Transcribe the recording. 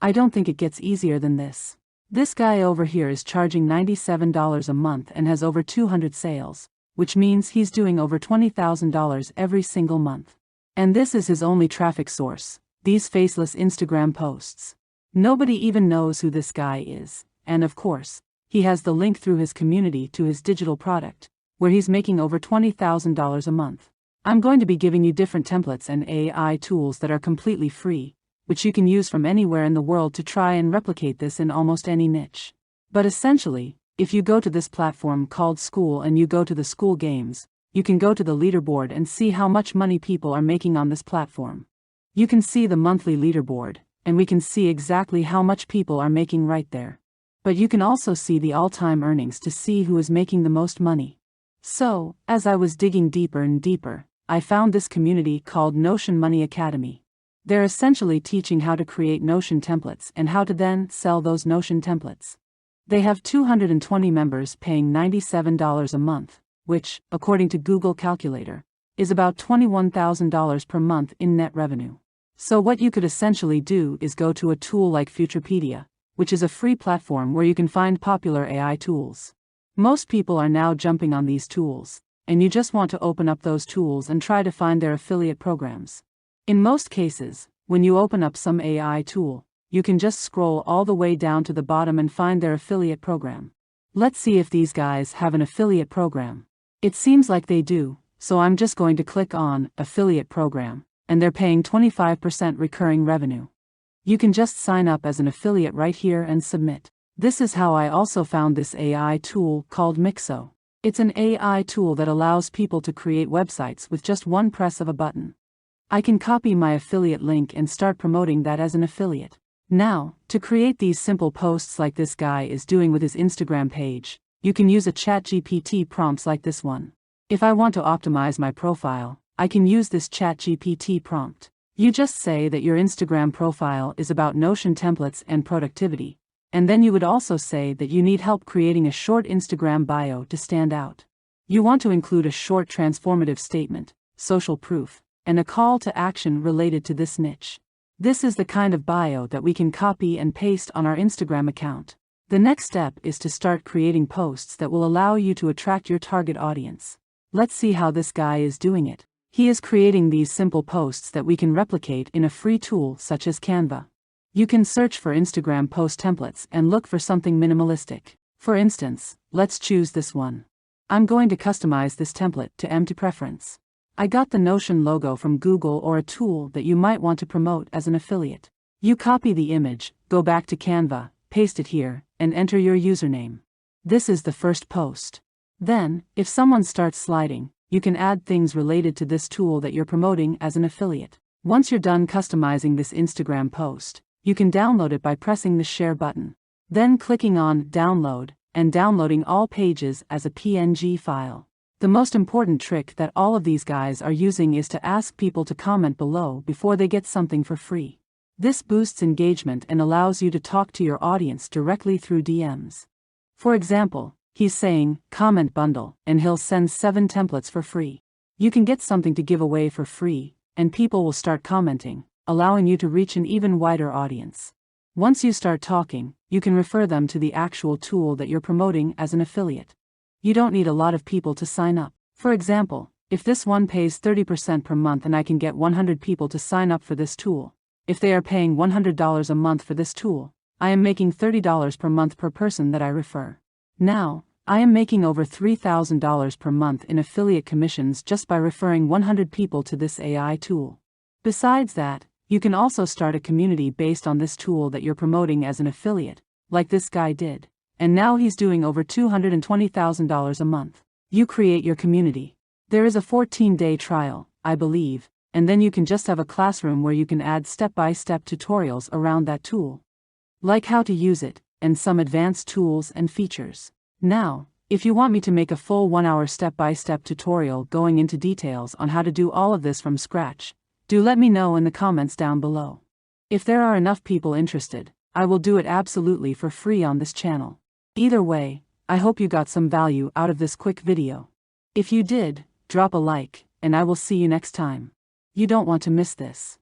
I don't think it gets easier than this. This guy over here is charging $97 a month and has over 200 sales, which means he's doing over $20,000 every single month. And this is his only traffic source, these faceless Instagram posts. Nobody even knows who this guy is, and of course, he has the link through his community to his digital product, where he's making over $20,000 a month. I'm going to be giving you different templates and AI tools that are completely free, which you can use from anywhere in the world to try and replicate this in almost any niche. But essentially, if you go to this platform called School and you go to the school games, you can go to the leaderboard and see how much money people are making on this platform. You can see the monthly leaderboard, and we can see exactly how much people are making right there. But you can also see the all-time earnings to see who is making the most money. So, as I was digging deeper and deeper, I found this community called Notion Money Academy. They're essentially teaching how to create Notion templates and how to then sell those Notion templates. They have 220 members paying $97 a month, which, according to Google Calculator, is about $21,000 per month in net revenue. So what you could essentially do is go to a tool like Futurepedia, which is a free platform where you can find popular AI tools. Most people are now jumping on these tools, and you just want to open up those tools and try to find their affiliate programs. In most cases, when you open up some AI tool, you can just scroll all the way down to the bottom and find their affiliate program. Let's see if these guys have an affiliate program. It seems like they do, so I'm just going to click on Affiliate Program, and they're paying 25% recurring revenue. You can just sign up as an affiliate right here and submit. This is how I also found this AI tool called Mixo. It's an AI tool that allows people to create websites with just one press of a button. I can copy my affiliate link and start promoting that as an affiliate. Now, to create these simple posts like this guy is doing with his Instagram page, you can use a ChatGPT prompts like this one. If I want to optimize my profile, I can use this ChatGPT prompt. You just say that your Instagram profile is about Notion templates and productivity, and then you would also say that you need help creating a short Instagram bio to stand out. You want to include a short transformative statement, social proof, and a call to action related to this niche. This is the kind of bio that we can copy and paste on our Instagram account. The next step is to start creating posts that will allow you to attract your target audience. Let's see how this guy is doing it. He is creating these simple posts that we can replicate in a free tool such as Canva. You can search for Instagram post templates and look for something minimalistic. For instance, let's choose this one. I'm going to customize this template to empty preference. I got the Notion logo from Google or a tool that you might want to promote as an affiliate. You copy the image, go back to Canva, paste it here, and enter your username. This is the first post. Then, if someone starts sliding, you can add things related to this tool that you're promoting as an affiliate. Once you're done customizing this Instagram post, you can download it by pressing the share button. Then clicking on download, and downloading all pages as a PNG file. The most important trick that all of these guys are using is to ask people to comment below before they get something for free. This boosts engagement and allows you to talk to your audience directly through DMs. For example, he's saying, comment bundle, and he'll send 7 templates for free. You can get something to give away for free, and people will start commenting, allowing you to reach an even wider audience. Once you start talking, you can refer them to the actual tool that you're promoting as an affiliate. You don't need a lot of people to sign up. For example, if this one pays 30% per month and I can get 100 people to sign up for this tool, if they are paying $100 a month for this tool, I am making $30 per month per person that I refer. Now, I am making over $3,000 per month in affiliate commissions just by referring 100 people to this AI tool. Besides that, you can also start a community based on this tool that you're promoting as an affiliate, like this guy did. And now he's doing over $220,000 a month. You create your community. There is a 14-day trial, I believe, and then you can just have a classroom where you can add step-by-step tutorials around that tool. Like how to use it, and some advanced tools and features. Now, if you want me to make a full 1-hour step-by-step tutorial going into details on how to do all of this from scratch, do let me know in the comments down below. If there are enough people interested, I will do it absolutely for free on this channel. Either way, I hope you got some value out of this quick video. If you did, drop a like, and I will see you next time. You don't want to miss this.